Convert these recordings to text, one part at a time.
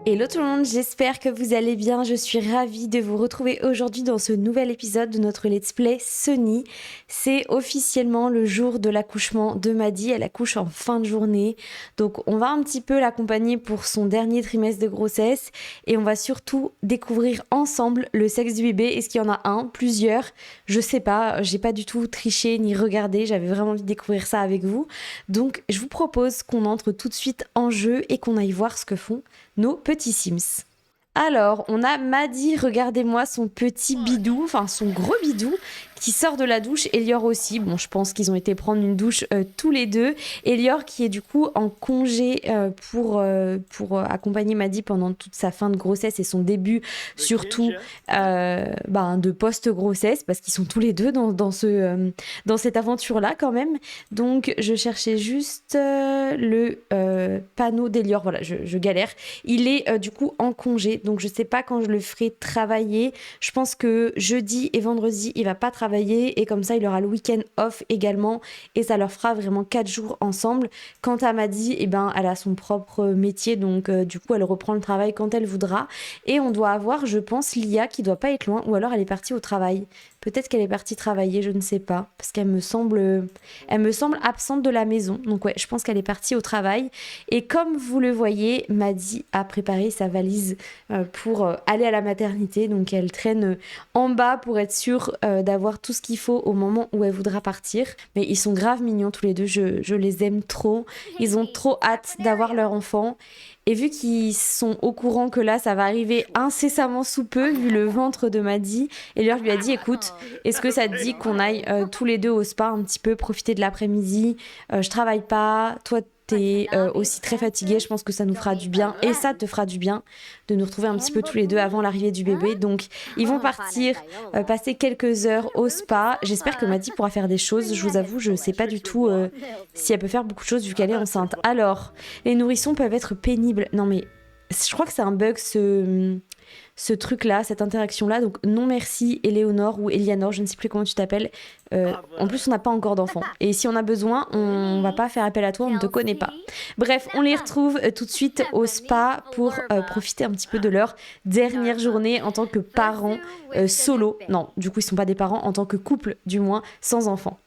Hello tout le monde, j'espère que vous allez bien. Je suis ravie de vous retrouver aujourd'hui dans ce nouvel épisode de notre Let's Play Sunny. C'est officiellement le jour de l'accouchement de Maddy. Elle accouche en fin de journée. Donc on va un petit peu l'accompagner pour son dernier trimestre de grossesse. Et on va surtout découvrir ensemble le sexe du bébé. Est-ce qu'il y en a un, plusieurs? Je sais pas, j'ai pas du tout triché ni regardé. J'avais vraiment envie de découvrir ça avec vous. Donc je vous propose qu'on entre tout de suite en jeu et qu'on aille voir ce que font nos petits Sims. Alors, on a Maddy, regardez-moi son petit bidou, enfin son gros bidou, qui sort de la douche. Elior aussi, bon je pense qu'ils ont été prendre une douche tous les deux. Elior qui est du coup en congé pour accompagner Maddy pendant toute sa fin de grossesse et son début surtout de post-grossesse, parce qu'ils sont tous les deux dans cette aventure-là quand même. Donc je cherchais juste le panneau d'Elior, voilà je galère. Il est du coup en congé, donc je sais pas quand je le ferai travailler. Je pense que jeudi et vendredi il va pas travailler et comme ça il aura le week-end off également et ça leur fera vraiment 4 jours ensemble. Quant à Maddy, elle a son propre métier, donc du coup elle reprend le travail quand elle voudra et on doit avoir, je pense, Lia qui doit pas être loin, ou alors elle est partie au travail. Peut-être qu'elle est partie travailler, je ne sais pas, parce qu'elle me semble absente de la maison. Donc ouais, je pense qu'elle est partie au travail. Et comme vous le voyez, Maddy a préparé sa valise pour aller à la maternité. Donc elle traîne en bas pour être sûre d'avoir tout ce qu'il faut au moment où elle voudra partir. Mais ils sont grave mignons tous les deux, je les aime trop. Ils ont trop hâte d'avoir leur enfant. Et vu qu'ils sont au courant que là, ça va arriver incessamment sous peu, vu le ventre de Maddy, Elior lui a dit, écoute, est-ce que ça te dit qu'on aille tous les deux au spa un petit peu, profiter de l'après-midi? Je travaille pas, toi t'es aussi très fatiguée, je pense que ça nous fera du bien, et ça te fera du bien de nous retrouver un petit peu tous les deux avant l'arrivée du bébé. Donc ils vont partir, passer quelques heures au spa. J'espère que Maddy pourra faire des choses, je vous avoue, je sais pas du tout si elle peut faire beaucoup de choses vu qu'elle est enceinte. Alors, les nourrissons peuvent être pénibles. Non mais, je crois que c'est un bug ce truc-là, cette interaction-là. Donc non merci Éléonore ou Elianor, je ne sais plus comment tu t'appelles. En plus, on n'a pas encore d'enfant. Et si on a besoin, on va pas faire appel à toi, on ne te connaît pas. Bref, on les retrouve tout de suite au spa pour profiter un petit peu de leur dernière journée en tant que parents solo. Non, du coup, ils sont pas des parents, en tant que couple, du moins, sans enfant.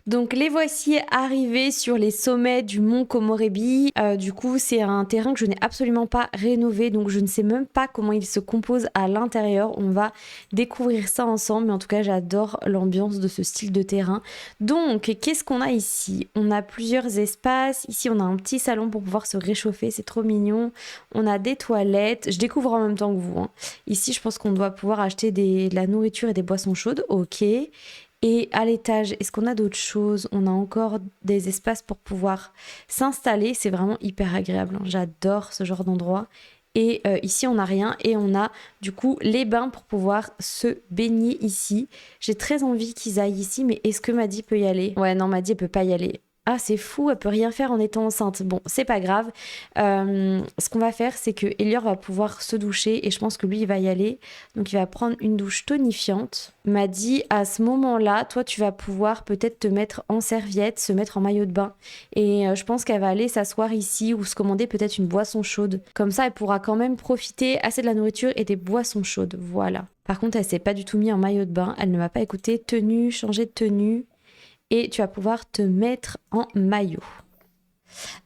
Donc les voici arrivés sur les sommets du mont Komorebi. Du coup, c'est un terrain que je n'ai absolument pas rénové, donc je ne sais même pas comment il se compose à l'intérieur. On va découvrir ça ensemble, mais en tout cas, j'adore l'ambiance de ce style de terrain. Donc, qu'est-ce qu'on a ici? On a plusieurs espaces. Ici, on a un petit salon pour pouvoir se réchauffer, c'est trop mignon. On a des toilettes. Je découvre en même temps que vous, hein. Ici, je pense qu'on doit pouvoir acheter de la nourriture et des boissons chaudes. Ok. Et à l'étage, est-ce qu'on a d'autres choses? On a encore des espaces pour pouvoir s'installer. C'est vraiment hyper agréable, hein. J'adore ce genre d'endroit. Et ici, on n'a rien. Et on a du coup les bains pour pouvoir se baigner ici. J'ai très envie qu'ils aillent ici, mais est-ce que Maddy peut y aller? Ouais, non, Maddy, elle peut pas y aller. Ah, c'est fou, elle peut rien faire en étant enceinte. Bon, c'est pas grave. Ce qu'on va faire, c'est que Elior va pouvoir se doucher et je pense que lui, il va y aller. Donc, il va prendre une douche tonifiante. Maddy, à ce moment-là, toi, tu vas pouvoir peut-être te mettre en serviette, se mettre en maillot de bain. Et je pense qu'elle va aller s'asseoir ici ou se commander peut-être une boisson chaude. Comme ça, elle pourra quand même profiter assez de la nourriture et des boissons chaudes. Voilà. Par contre, elle s'est pas du tout mise en maillot de bain. Elle ne m'a pas écouté. Tenue, changer de tenue. Et tu vas pouvoir te mettre en maillot.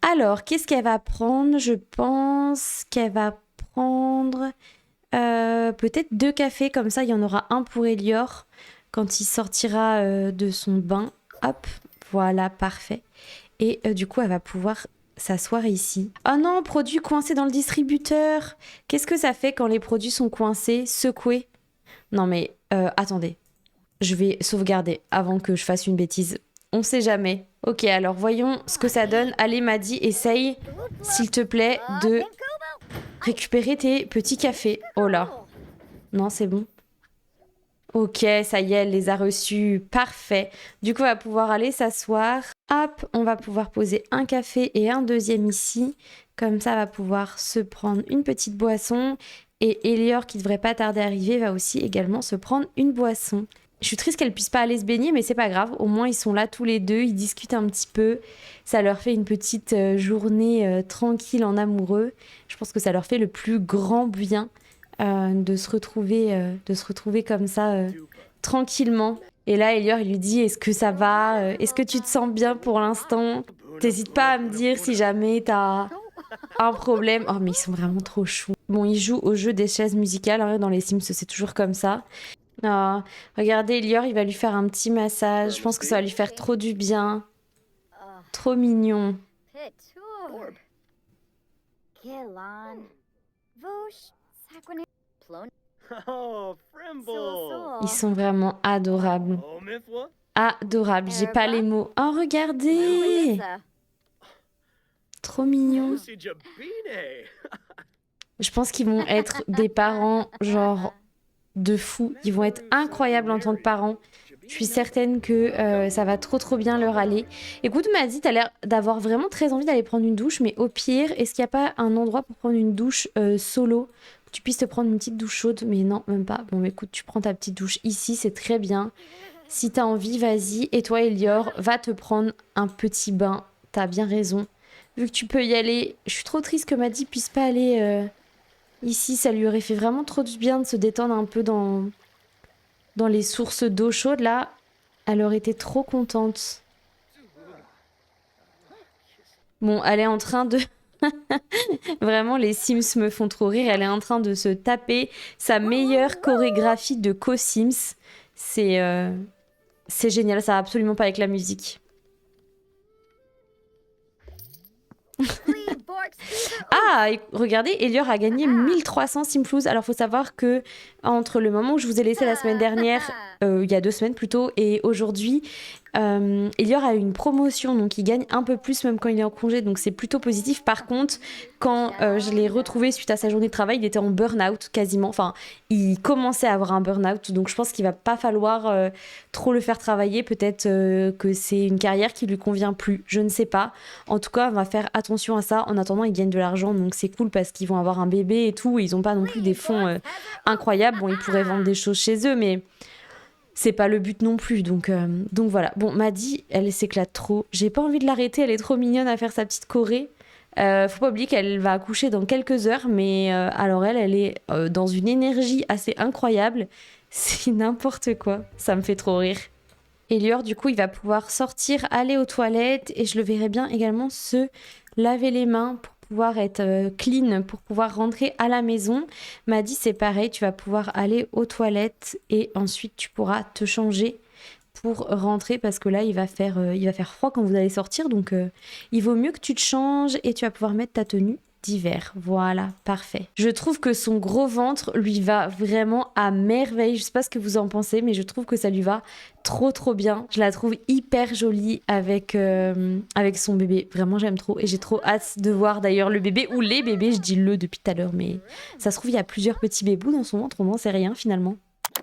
Alors, qu'est-ce qu'elle va prendre? Je pense qu'elle va prendre peut-être 2 cafés, comme ça il y en aura un pour Elior quand il sortira de son bain. Hop, voilà, parfait. Et du coup, elle va pouvoir s'asseoir ici. Oh non, produit coincé dans le distributeur. Qu'est-ce que ça fait quand les produits sont coincés, secoués? Non mais, attendez. Je vais sauvegarder avant que je fasse une bêtise. On sait jamais. Ok, alors voyons ce que ça donne. Allez, Maddy, essaye, s'il te plaît, de récupérer tes petits cafés. Oh là. Non, c'est bon. Ok, ça y est, elle les a reçus. Parfait. Du coup, on va pouvoir aller s'asseoir. Hop, on va pouvoir poser un café et un deuxième ici. Comme ça, elle va pouvoir se prendre une petite boisson. Et Elior, qui devrait pas tarder à arriver, va aussi également se prendre une boisson. Je suis triste qu'elle puisse pas aller se baigner, mais c'est pas grave. Au moins, ils sont là tous les deux, ils discutent un petit peu. Ça leur fait une petite journée tranquille en amoureux. Je pense que ça leur fait le plus grand bien de se retrouver comme ça tranquillement. Et là, Elior, il lui dit, est-ce que ça va? Est-ce que tu te sens bien pour l'instant? T'hésites pas à me dire si jamais t'as un problème. Oh, mais ils sont vraiment trop choux. Bon, ils jouent au jeu des chaises musicales. Hein, dans les Sims, c'est toujours comme ça. Ah, regardez, Elior, il va lui faire un petit massage. Je pense que ça va lui faire trop du bien. Trop mignon. Ils sont vraiment adorables. Adorables, j'ai pas les mots. Oh, regardez! Trop mignon. Je pense qu'ils vont être des parents, genre, de fou. Ils vont être incroyables en tant que parents. Je suis certaine que ça va trop bien leur aller. Écoute, Maddy, t'as l'air d'avoir vraiment très envie d'aller prendre une douche, mais au pire, est-ce qu'il n'y a pas un endroit pour prendre une douche solo? Que tu puisses te prendre une petite douche chaude, mais non, même pas. Bon, écoute, tu prends ta petite douche ici, c'est très bien. Si t'as envie, vas-y. Et toi, Elior, va te prendre un petit bain. T'as bien raison. Vu que tu peux y aller, je suis trop triste que Maddy puisse pas aller ici. Ça lui aurait fait vraiment trop du bien de se détendre un peu dans les sources d'eau chaude, là. Elle aurait été trop contente. Bon, elle est en train de... Vraiment, les Sims me font trop rire. Elle est en train de se taper sa meilleure chorégraphie de co-Sims. C'est génial, ça va absolument pas avec la musique. Ah, et regardez, Elior a gagné 1300 Simflouz. Alors, faut savoir que entre le moment où je vous ai laissé la semaine dernière, il y a 2 semaines plutôt, et aujourd'hui, Elior a eu une promotion, donc il gagne un peu plus même quand il est en congé, donc c'est plutôt positif. Par contre, quand je l'ai retrouvé suite à sa journée de travail, il était en burn-out quasiment. Enfin, il commençait à avoir un burn-out, donc je pense qu'il va pas falloir trop le faire travailler. Peut-être que c'est une carrière qui lui convient plus, je ne sais pas. En tout cas, on va faire attention à ça. En attendant, ils gagnent de l'argent, donc c'est cool parce qu'ils vont avoir un bébé et tout. Et ils ont pas non plus des fonds incroyables. Bon, ils pourraient vendre des choses chez eux, mais c'est pas le but non plus. Donc voilà. Bon, Maddy, elle s'éclate trop. J'ai pas envie de l'arrêter. Elle est trop mignonne à faire sa petite choré. Faut pas oublier qu'elle va accoucher dans quelques heures, mais alors elle est dans une énergie assez incroyable. C'est n'importe quoi. Ça me fait trop rire. Elior, du coup, il va pouvoir sortir, aller aux toilettes, et je le verrai bien également se laver les mains pour pouvoir être clean, pour pouvoir rentrer à la maison. Maddy, c'est pareil, tu vas pouvoir aller aux toilettes et ensuite tu pourras te changer pour rentrer parce que là, il va faire froid quand vous allez sortir, donc il vaut mieux que tu te changes et tu vas pouvoir mettre ta tenue d'hiver. Voilà, parfait. Je trouve que son gros ventre lui va vraiment à merveille. Je sais pas ce que vous en pensez, mais je trouve que ça lui va trop bien. Je la trouve hyper jolie avec son bébé. Vraiment, j'aime trop. Et j'ai trop hâte de voir d'ailleurs le bébé ou les bébés. Je dis le depuis tout à l'heure, mais ça se trouve, il y a plusieurs petits bébous dans son ventre. On n'en sait rien finalement.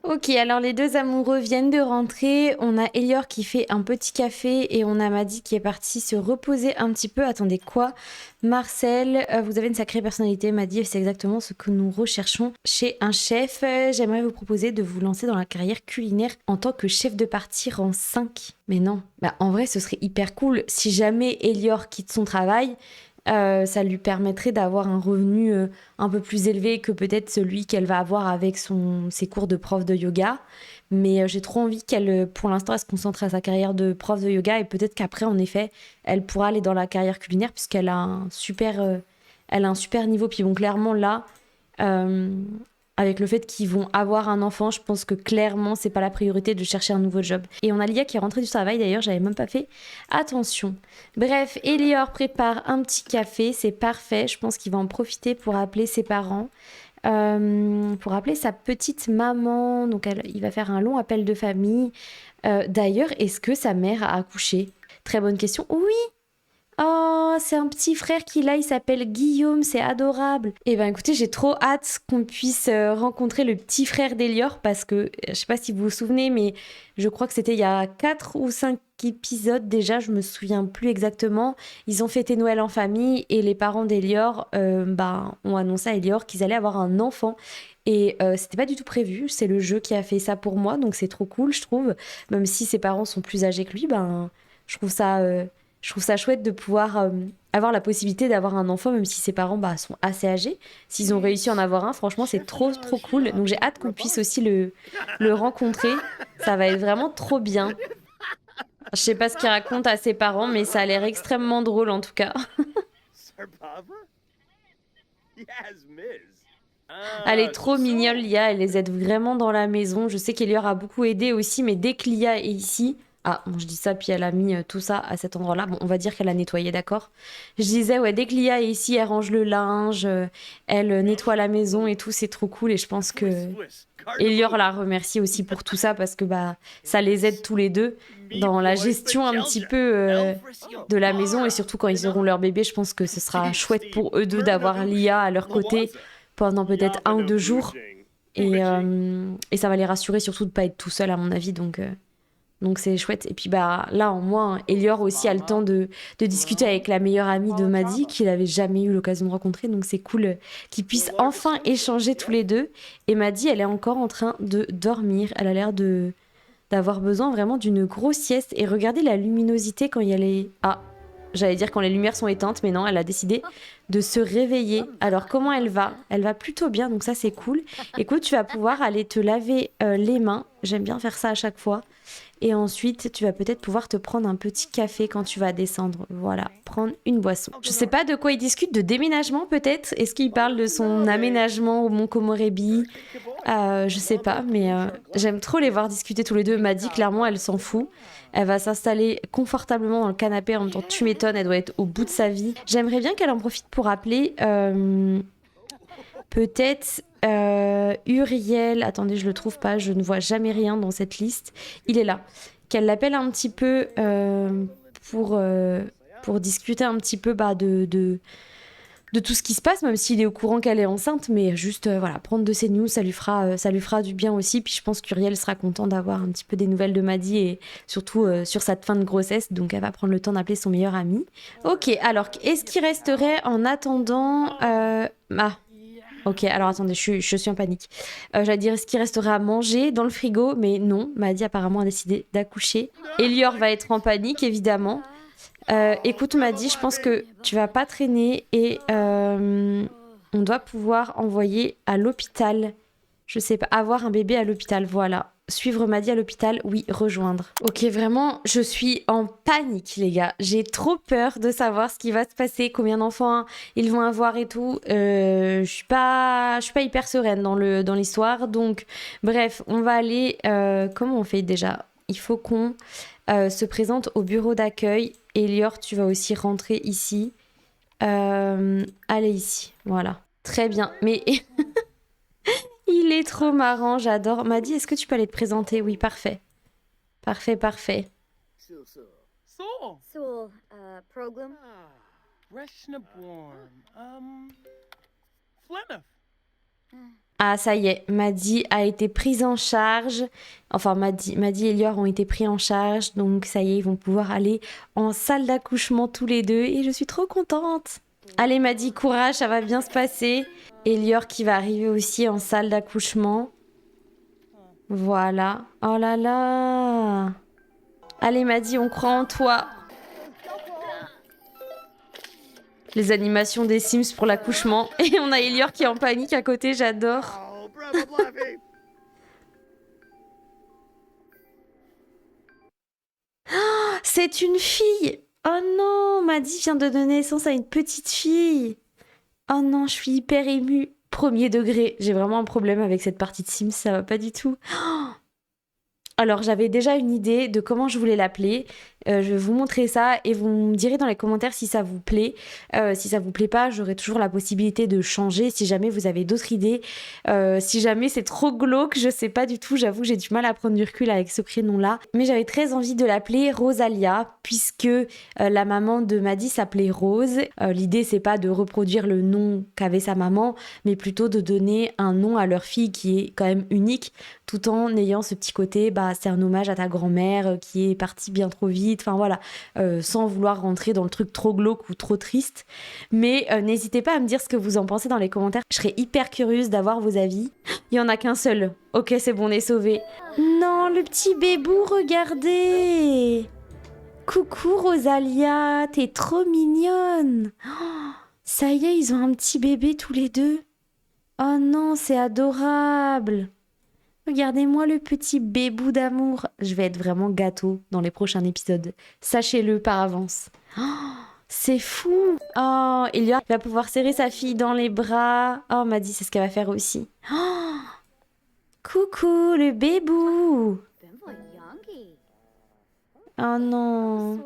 Ok, alors les deux amoureux viennent de rentrer. On a Elior qui fait un petit café et on a Maddy qui est partie se reposer un petit peu. Attendez, quoi? Marcel, vous avez une sacrée personnalité, Maddy, c'est exactement ce que nous recherchons chez un chef. J'aimerais vous proposer de vous lancer dans la carrière culinaire en tant que chef de partie rang 5. Mais non, bah, en vrai, ce serait hyper cool. Si jamais Elior quitte son travail, ça lui permettrait d'avoir un revenu un peu plus élevé que peut-être celui qu'elle va avoir avec ses cours de prof de yoga. Mais j'ai trop envie qu'elle, pour l'instant, elle se concentre à sa carrière de prof de yoga et peut-être qu'après, en effet, elle pourra aller dans la carrière culinaire puisqu'elle a un super niveau. Puis bon, clairement, là, avec le fait qu'ils vont avoir un enfant, je pense que clairement, c'est pas la priorité de chercher un nouveau job. Et on a Lia qui est rentrée du travail, d'ailleurs, j'avais même pas fait attention. Bref, Elior prépare un petit café, c'est parfait. Je pense qu'il va en profiter pour appeler ses parents, pour appeler sa petite maman. Donc, il va faire un long appel de famille. D'ailleurs, est-ce que sa mère a accouché? Très bonne question. Oui! Oh, c'est un petit frère qu'il a, il s'appelle Guillaume, c'est adorable. Et ben écoutez, j'ai trop hâte qu'on puisse rencontrer le petit frère d'Elior parce que, je sais pas si vous vous souvenez, mais je crois que c'était il y a 4 ou 5 épisodes déjà, je me souviens plus exactement. Ils ont fêté Noël en famille et les parents d'Elior ont annoncé à Elior qu'ils allaient avoir un enfant. Et c'était pas du tout prévu, c'est le jeu qui a fait ça pour moi, donc c'est trop cool, je trouve. Même si ses parents sont plus âgés que lui, ben, je trouve ça chouette de pouvoir avoir la possibilité d'avoir un enfant, même si ses parents bah, sont assez âgés. S'ils ont réussi à en avoir un, franchement, c'est trop, trop cool. Donc j'ai hâte qu'on puisse aussi le rencontrer. Ça va être vraiment trop bien. Je sais pas ce qu'il raconte à ses parents, mais ça a l'air extrêmement drôle en tout cas. Elle est trop mignonne, Lia. Elle les aide vraiment dans la maison. Je sais qu'Elior a beaucoup aidé aussi, mais dès que Lia est ici. Ah, bon, je dis ça, puis elle a mis tout ça à cet endroit-là. Bon, on va dire qu'elle a nettoyé, d'accord? Je disais, ouais, dès que Lia est ici, elle range le linge, elle nettoie la maison et tout, c'est trop cool. Et je pense que Elior la remercie aussi pour tout ça parce que bah, ça les aide tous les deux dans la gestion un petit peu de la maison. Et surtout quand ils auront leur bébé, je pense que ce sera chouette pour eux deux d'avoir Lia à leur côté pendant peut-être 1 ou 2 jours. Et ça va les rassurer surtout de ne pas être tout seul, à mon avis. Donc c'est chouette. Et puis bah là, en moins, Elior aussi a le temps de discuter avec la meilleure amie de Maddie, qu'il n'avait jamais eu l'occasion de rencontrer. Donc c'est cool qu'ils puissent enfin échanger tous les deux. Et Maddie, elle est encore en train de dormir. Elle a l'air d'avoir besoin vraiment d'une grosse sieste. Et regardez la luminosité quand il y a les... Ah, j'allais dire quand les lumières sont éteintes, mais non, elle a décidé de se réveiller. Alors comment elle va? Elle va plutôt bien, donc ça c'est cool. Écoute, tu vas pouvoir aller te laver les mains. J'aime bien faire ça à chaque fois. Et ensuite, tu vas peut-être pouvoir te prendre un petit café quand tu vas descendre. Voilà, prendre une boisson. Je sais pas de quoi il discute, de déménagement peut-être. Est-ce qu'il parle de son aménagement au Mont Komorebi? Je sais pas, mais j'aime trop les voir discuter tous les deux. M'a dit clairement, elle s'en fout. Elle va s'installer confortablement dans le canapé en même temps. Tu m'étonnes, elle doit être au bout de sa vie. J'aimerais bien qu'elle en profite pour appeler peut-être Uriel. Attendez, je le trouve pas. Je ne vois jamais rien dans cette liste. Il est là. Qu'elle l'appelle un petit peu pour discuter un petit peu bah, de tout ce qui se passe, même s'il est au courant qu'elle est enceinte, mais juste voilà, prendre de ses news, ça lui fera du bien aussi. Puis je pense qu'Uriel sera content d'avoir un petit peu des nouvelles de Maddie et surtout sur cette fin de grossesse, donc elle va prendre le temps d'appeler son meilleur ami. Ok, alors est-ce qu'il resterait en attendant ok, alors attendez, je suis en panique. J'allais dire, est-ce qu'il resterait à manger dans le frigo? Mais non, Maddie apparemment a décidé d'accoucher. Elior va être en panique, évidemment. Écoute, Maddie, je pense que tu vas pas traîner et on doit pouvoir envoyer à l'hôpital. Je sais pas, avoir un bébé à l'hôpital, voilà. Suivre Maddie à l'hôpital, oui, rejoindre. Ok, vraiment, je suis en panique, les gars. J'ai trop peur de savoir ce qui va se passer, combien d'enfants ils vont avoir et tout. Je suis pas hyper sereine dans l'histoire. Donc, bref, on va aller... comment on fait déjà? Il faut qu'on se présente au bureau d'accueil. Elior, tu vas aussi rentrer ici. Allez ici, voilà. Très bien, mais... Il est trop marrant, j'adore. Maddie, est-ce que tu peux aller te présenter? Oui, parfait. Parfait, parfait. Ah, ça y est, Maddie a été prise en charge. Enfin, Maddie et Elior ont été pris en charge. Donc, ça y est, ils vont pouvoir aller en salle d'accouchement tous les deux. Et je suis trop contente. Allez, Maddie, courage, ça va bien se passer. Elior qui va arriver aussi en salle d'accouchement. Voilà. Oh là là. Allez, Maddie, on croit en toi. Les animations des Sims pour l'accouchement. Et on a Elior qui est en panique à côté, j'adore. Oh, c'est une fille. Oh non, Maddie vient de donner naissance à une petite fille. Oh non, je suis hyper émue. Premier degré. J'ai vraiment un problème avec cette partie de Sims, ça va pas du tout. Oh. Alors, j'avais déjà une idée de comment je voulais l'appeler. Je vais vous montrer ça et vous me direz dans les commentaires si ça vous plaît. Si ça vous plaît pas, j'aurai toujours la possibilité de changer si jamais vous avez d'autres idées. Si jamais c'est trop glauque, je sais pas du tout. J'avoue, j'ai du mal à prendre du recul avec ce prénom-là. Mais j'avais très envie de l'appeler Rosalia puisque la maman de Maddie s'appelait Rose. L'idée, c'est pas de reproduire le nom qu'avait sa maman, mais plutôt de donner un nom à leur fille qui est quand même unique, tout en ayant ce petit côté, bah, c'est un hommage à ta grand-mère qui est partie bien trop vite vite, enfin voilà, sans vouloir rentrer dans le truc trop glauque ou trop triste. Mais n'hésitez pas à me dire ce que vous en pensez dans les commentaires. Je serais hyper curieuse d'avoir vos avis. Il y en a qu'un seul. Ok, c'est bon, on est sauvés. Non, le petit bébou, regardez. Coucou Rosalia, t'es trop mignonne. Oh, ça y est, ils ont un petit bébé tous les deux. Oh non, c'est adorable. Regardez-moi le petit bébou d'amour. Je vais être vraiment gâteau dans les prochains épisodes. Sachez-le par avance. Oh, c'est fou. Oh, Elior va pouvoir serrer sa fille dans les bras. Oh, Maddy, c'est ce qu'elle va faire aussi. Oh, coucou, le bébou. Oh non.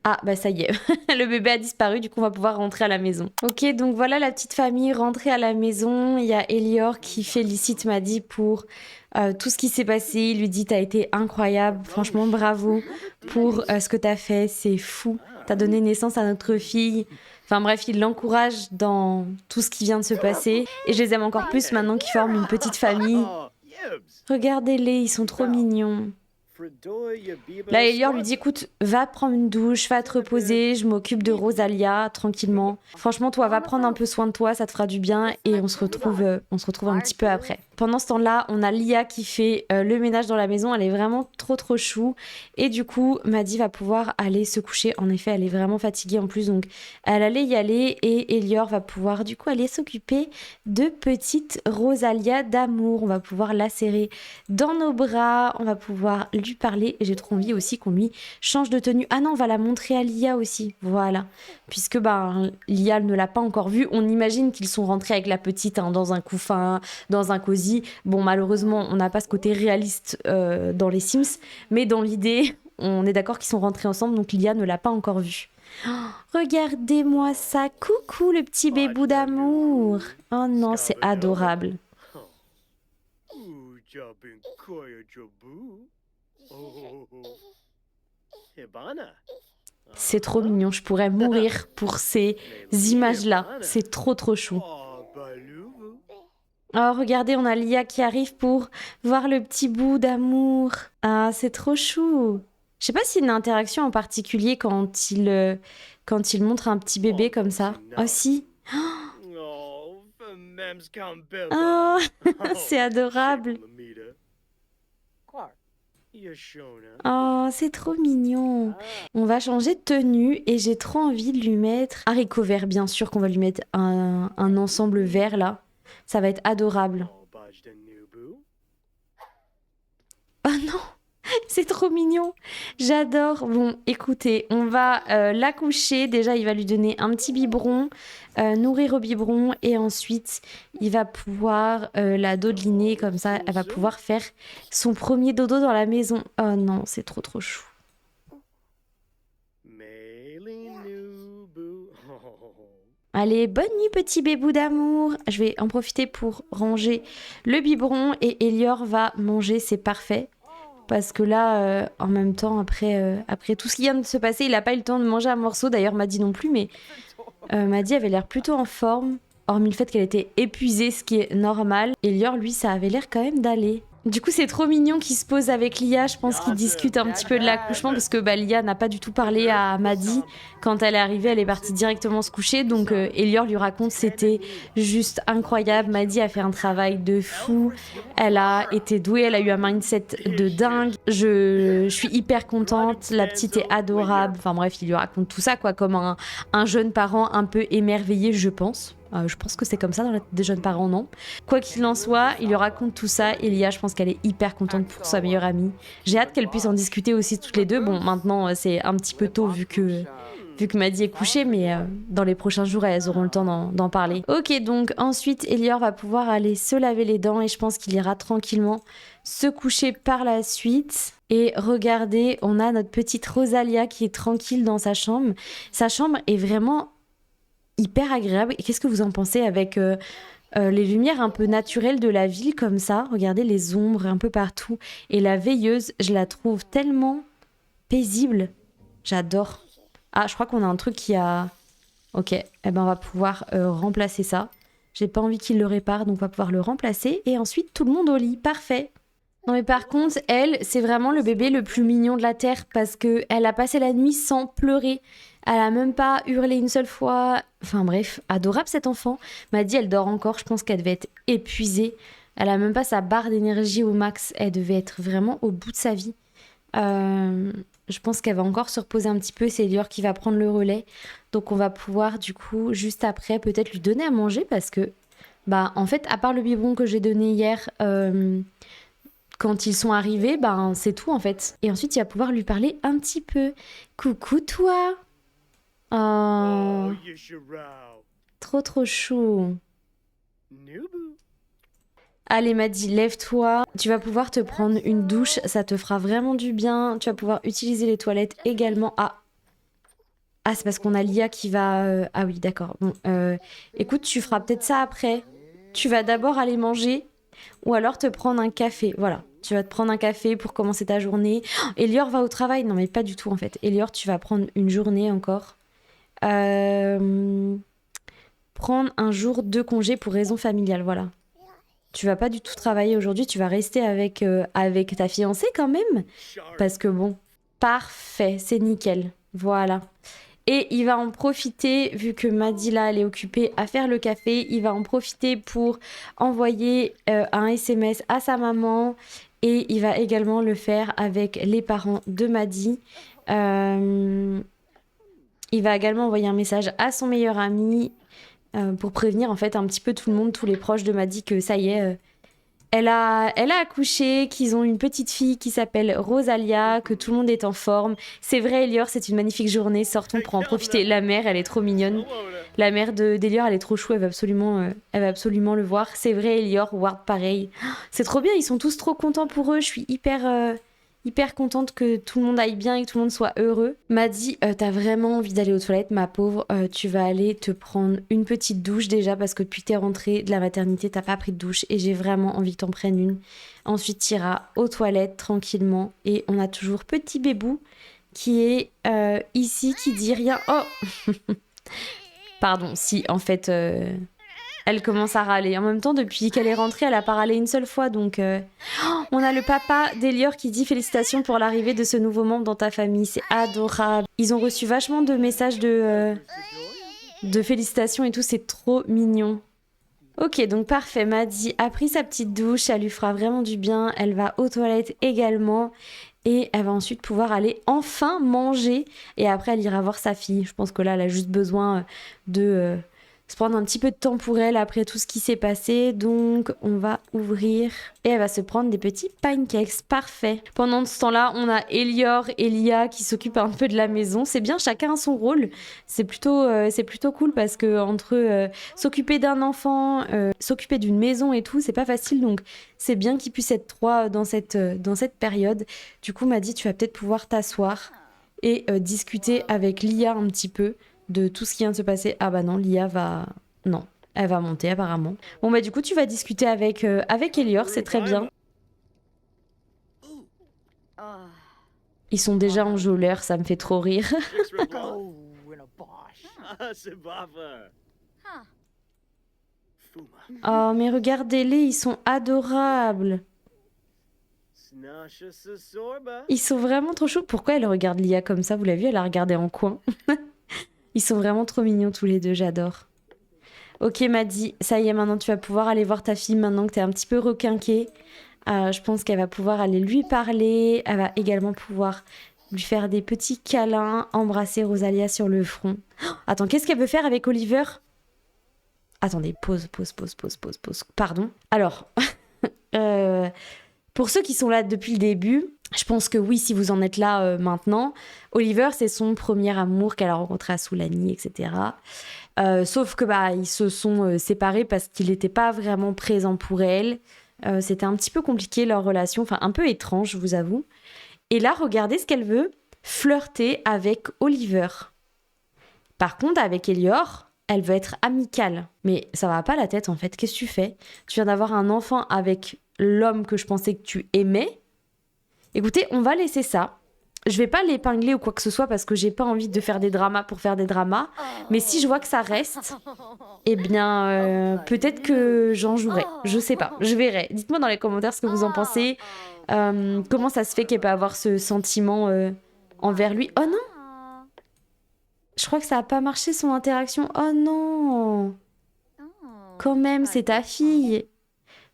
Ah, bah ça y est, le bébé a disparu, du coup on va pouvoir rentrer à la maison. Ok, donc voilà la petite famille rentrée à la maison. Il y a Elior qui félicite Maddy pour tout ce qui s'est passé. Il lui dit t'as été incroyable, franchement bravo pour ce que t'as fait, c'est fou. T'as donné naissance à notre fille. Enfin bref, il l'encourage dans tout ce qui vient de se passer. Et je les aime encore plus maintenant qu'ils forment une petite famille. Regardez-les, ils sont trop mignons. Là, Elior lui dit écoute, va prendre une douche, va te reposer, je m'occupe de Rosalia tranquillement. Franchement, toi, va prendre un peu soin de toi, ça te fera du bien et on se retrouve un petit peu après. Pendant ce temps-là, on a Lia qui fait le ménage dans la maison, elle est vraiment trop chou. Et du coup, Maddy va pouvoir aller se coucher. En effet, elle est vraiment fatiguée en plus, donc elle allait y aller et Elior va pouvoir du coup aller s'occuper de petite Rosalia d'amour. On va pouvoir la serrer dans nos bras, on va pouvoir lui parler et j'ai trop envie aussi qu'on lui change de tenue. Ah non, on va la montrer à Lia aussi, voilà. Puisque Lia ne l'a pas encore vue, on imagine qu'ils sont rentrés avec la petite dans un couffin, dans un cosy. Bon, malheureusement, on n'a pas ce côté réaliste dans les Sims, mais dans l'idée, on est d'accord qu'ils sont rentrés ensemble, donc Lia ne l'a pas encore vue. Oh, regardez-moi ça, coucou le petit bébou d'amour. Oh non, c'est adorable. C'est trop mignon, je pourrais mourir pour ces images-là. C'est trop chou. Oh, regardez, on a Lia qui arrive pour voir le petit bout d'amour. Ah, c'est trop chou. Je sais pas s'il y a une interaction en particulier quand il montre un petit bébé comme ça. Oh, si. Oh, c'est adorable. Oh, c'est trop mignon. On va changer de tenue et j'ai trop envie de lui mettre haricot vert, bien sûr qu'on va lui mettre un ensemble vert là. Ça va être adorable. Oh non, c'est trop mignon. J'adore. Bon, écoutez, on va la coucher. Déjà, il va lui donner un petit biberon, nourrir au biberon. Et ensuite, il va pouvoir la dodeliner. Comme ça, elle va pouvoir faire son premier dodo dans la maison. Oh non, c'est trop chou. Allez, bonne nuit petit bébou d'amour. Je vais en profiter pour ranger le biberon et Elior va manger, c'est parfait. Parce que là, en même temps, après tout ce qui vient de se passer, il n'a pas eu le temps de manger un morceau. D'ailleurs, Maddy non plus, mais Maddy avait l'air plutôt en forme. Hormis le fait qu'elle était épuisée, ce qui est normal. Elior, lui, ça avait l'air quand même d'aller. Du coup, c'est trop mignon qu'il se pose avec Lia. Je pense qu'ils discutent un petit peu de l'accouchement parce que Lia n'a pas du tout parlé à Maddy. Quand elle est arrivée, elle est partie directement se coucher. Donc, Elior lui raconte c'était juste incroyable. Maddy a fait un travail de fou. Elle a été douée. Elle a eu un mindset de dingue. Je suis hyper contente. La petite est adorable. Enfin bref, il lui raconte tout ça, quoi, comme un jeune parent un peu émerveillé, je pense. Je pense que c'est comme ça dans la tête des jeunes parents, non? Quoi qu'il en soit, il lui raconte tout ça. Et Lia, je pense qu'elle est hyper contente pour sa meilleure amie. J'ai hâte qu'elle puisse en discuter aussi toutes les deux. Bon, maintenant, c'est un petit peu tôt vu que Maddy est couchée, mais dans les prochains jours, elles auront le temps d'en parler. Ok, donc ensuite, Elior va pouvoir aller se laver les dents et je pense qu'il ira tranquillement se coucher par la suite. Et regardez, on a notre petite Rosalia qui est tranquille dans sa chambre. Sa chambre est vraiment hyper agréable. Et qu'est-ce que vous en pensez avec les lumières un peu naturelles de la ville comme ça? Regardez les ombres un peu partout. Et la veilleuse, je la trouve tellement paisible. J'adore. Ah, je crois qu'on a un truc qui a... Ok, eh ben on va pouvoir remplacer ça. J'ai pas envie qu'il le répare, donc on va pouvoir le remplacer. Et ensuite, tout le monde au lit. Parfait. Non mais par contre, elle, c'est vraiment le bébé le plus mignon de la Terre parce qu'elle a passé la nuit sans pleurer. Elle a même pas hurlé une seule fois. Enfin bref, adorable cet enfant. M'a dit, elle dort encore, je pense qu'elle devait être épuisée. Elle a même pas sa barre d'énergie au max. Elle devait être vraiment au bout de sa vie. Je pense qu'elle va encore se reposer un petit peu. C'est Elior qui va prendre le relais. Donc on va pouvoir du coup, juste après, peut-être lui donner à manger parce que, bah en fait, à part le biberon que j'ai donné hier... quand ils sont arrivés, ben c'est tout en fait. Et ensuite, il va pouvoir lui parler un petit peu. Coucou toi. Oh, trop trop chou. Allez Maddy, lève-toi. Tu vas pouvoir te prendre une douche, ça te fera vraiment du bien. Tu vas pouvoir utiliser les toilettes également. Ah c'est parce qu'on a Lia qui va... Ah oui, d'accord. Bon, écoute, tu feras peut-être ça après. Tu vas d'abord aller manger. Ou alors te prendre un café, voilà. Tu vas te prendre un café pour commencer ta journée. Oh, Elior va au travail. Non, mais pas du tout, en fait. Elior, tu vas prendre une journée encore. Prendre un jour de congé pour raison familiale, voilà. Tu vas pas du tout travailler aujourd'hui. Tu vas rester avec ta fiancée quand même. Parce que bon, parfait, c'est nickel. Voilà. Et il va en profiter, vu que Maddy là, elle est occupée à faire le café, il va en profiter pour envoyer un SMS à sa maman et il va également le faire avec les parents de Maddy. Il va également envoyer un message à son meilleur ami pour prévenir en fait un petit peu tout le monde, tous les proches de Maddy que ça y est... Elle a accouché, qu'ils ont une petite fille qui s'appelle Rosalia, que tout le monde est en forme. C'est vrai, Elior, c'est une magnifique journée. Sortons pour en profiter. La mère, elle est trop mignonne. La mère d'Elior, elle est trop chou. Elle va absolument le voir. C'est vrai, Elior, Ward, pareil. C'est trop bien. Ils sont tous trop contents pour eux. Je suis hyper contente que tout le monde aille bien et que tout le monde soit heureux. Maddy, t'as vraiment envie d'aller aux toilettes, ma pauvre. Tu vas aller te prendre une petite douche déjà parce que depuis que t'es rentrée de la maternité, t'as pas pris de douche et j'ai vraiment envie que t'en prennes une. Ensuite, t'iras aux toilettes tranquillement et on a toujours petit bébou qui est ici, qui dit rien. Oh pardon, si, en fait... Elle commence à râler. En même temps, depuis qu'elle est rentrée, elle a pas râlé une seule fois. Donc, on a le papa d'Elior qui dit félicitations pour l'arrivée de ce nouveau membre dans ta famille. C'est adorable. Ils ont reçu vachement de messages de félicitations et tout. C'est trop mignon. Ok, donc parfait. Maddy a pris sa petite douche. Ça lui fera vraiment du bien. Elle va aux toilettes également. Et elle va ensuite pouvoir aller enfin manger. Et après, elle ira voir sa fille. Je pense que là, elle a juste besoin de... se prendre un petit peu de temps pour elle après tout ce qui s'est passé. Donc, on va ouvrir et elle va se prendre des petits pancakes. Parfait. Pendant ce temps-là, on a Elior et Lia qui s'occupent un peu de la maison. C'est bien, chacun a son rôle. C'est plutôt cool parce que entre s'occuper d'un enfant, s'occuper d'une maison et tout, c'est pas facile. Donc, c'est bien qu'ils puissent être trois dans cette période. Du coup, Maddy, tu vas peut-être pouvoir t'asseoir et discuter avec Lia un petit peu de tout ce qui vient de se passer. Ah bah non, Lia va... Non, elle va monter apparemment. Bon bah du coup, tu vas discuter avec Elior, c'est très bien. Ils sont déjà enjôleurs, ça me fait trop rire. Oh mais regardez-les, ils sont adorables. Ils sont vraiment trop chauds. Pourquoi elle regarde Lia comme ça? Vous l'avez vu, elle a regardé en coin. Ils sont vraiment trop mignons tous les deux, j'adore. Ok Maddy, ça y est, maintenant tu vas pouvoir aller voir ta fille maintenant que t'es un petit peu requinquée. Je pense qu'elle va pouvoir aller lui parler. Elle va également pouvoir lui faire des petits câlins, embrasser Rosalia sur le front. Oh, attends, qu'est-ce qu'elle veut faire avec Oliver? Attendez, pause. Pardon. Alors, pour ceux qui sont là depuis le début, je pense que oui, si vous en êtes là maintenant, Oliver, c'est son premier amour qu'elle a rencontré à Soulani, etc. Sauf que ils se sont séparés parce qu'il n'était pas vraiment présent pour elle. C'était un petit peu compliqué leur relation, enfin un peu étrange, je vous avoue. Et là, regardez ce qu'elle veut, flirter avec Oliver. Par contre, avec Elior, elle veut être amicale. Mais ça va pas la tête en fait, qu'est-ce que tu fais? Tu viens d'avoir un enfant avec l'homme que je pensais que tu aimais. Écoutez, on va laisser ça. Je vais pas l'épingler ou quoi que ce soit parce que j'ai pas envie de faire des dramas pour faire des dramas. Mais si je vois que ça reste, eh bien, peut-être que j'en jouerai. Je sais pas, je verrai. Dites-moi dans les commentaires ce que vous en pensez. Comment ça se fait qu'elle peut avoir ce sentiment envers lui. Oh non! Je crois que ça a pas marché son interaction. Oh non! Quand même, c'est ta fille.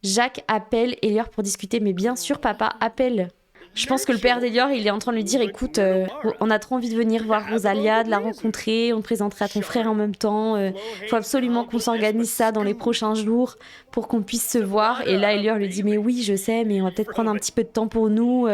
Jacques appelle Elior pour discuter. Mais bien sûr, papa, appelle. Je pense que le père d'Elior, il est en train de lui dire, écoute, on a trop envie de venir voir Rosalia, de la rencontrer, on te présentera ton frère en même temps. Faut absolument qu'on s'organise ça dans les prochains jours pour qu'on puisse se voir. Et là, Elior lui dit, mais oui, je sais, mais on va peut-être prendre un petit peu de temps pour nous.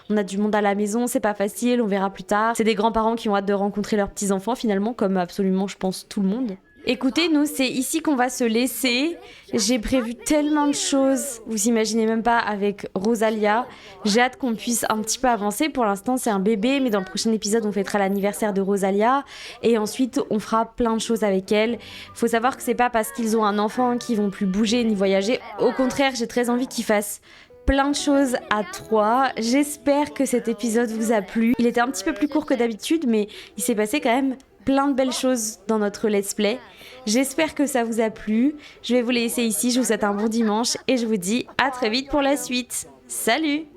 On a du monde à la maison, c'est pas facile, on verra plus tard. C'est des grands-parents qui ont hâte de rencontrer leurs petits-enfants finalement, comme absolument, je pense, tout le monde. Écoutez, nous, c'est ici qu'on va se laisser. J'ai prévu tellement de choses, vous imaginez même pas, avec Rosalia. J'ai hâte qu'on puisse un petit peu avancer. Pour l'instant, c'est un bébé, mais dans le prochain épisode, on fêtera l'anniversaire de Rosalia. Et ensuite, on fera plein de choses avec elle. Faut savoir que c'est pas parce qu'ils ont un enfant qu'ils vont plus bouger ni voyager. Au contraire, j'ai très envie qu'ils fassent plein de choses à 3. J'espère que cet épisode vous a plu. Il était un petit peu plus court que d'habitude, mais il s'est passé quand même plein de belles choses dans notre let's play. J'espère que ça vous a plu. Je vais vous laisser ici, je vous souhaite un bon dimanche et je vous dis à très vite pour la suite. Salut!